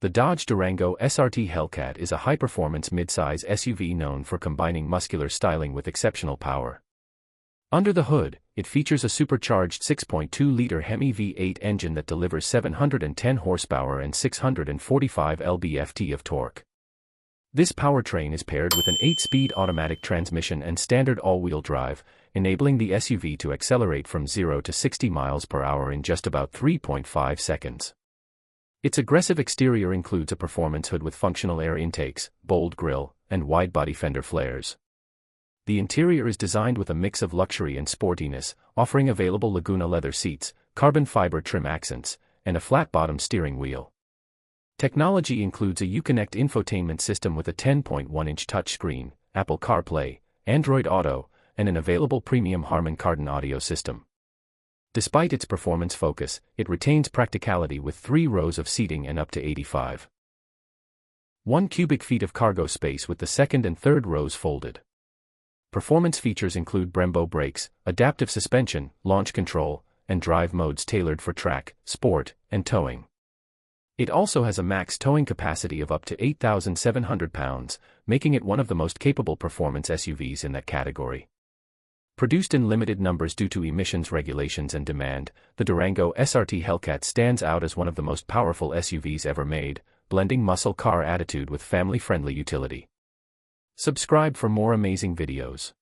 The Dodge Durango SRT Hellcat is a high-performance midsize SUV known for combining muscular styling with exceptional power. Under the hood, it features a supercharged 6.2-liter Hemi V8 engine that delivers 710 horsepower and 645 lb-ft of torque. This powertrain is paired with an 8-speed automatic transmission and standard all-wheel drive, enabling the SUV to accelerate from 0 to 60 miles per hour in just about 3.5 seconds. Its aggressive exterior includes a performance hood with functional air intakes, bold grille, and wide-body fender flares. The interior is designed with a mix of luxury and sportiness, offering available Laguna leather seats, carbon fiber trim accents, and a flat-bottom steering wheel. Technology includes a Uconnect infotainment system with a 10.1-inch touchscreen, Apple CarPlay, Android Auto, and an available premium Harman Kardon audio system. Despite its performance focus, it retains practicality with 3 rows of seating and up to 85.1 cubic feet of cargo space with the second and third rows folded. Performance features include Brembo brakes, adaptive suspension, launch control, and drive modes tailored for track, sport, and towing. It also has a max towing capacity of up to 8,700 pounds, making it one of the most capable performance SUVs in that category. Produced in limited numbers due to emissions regulations and demand, the Durango SRT Hellcat stands out as one of the most powerful SUVs ever made, blending muscle car attitude with family-friendly utility. Subscribe for more amazing videos.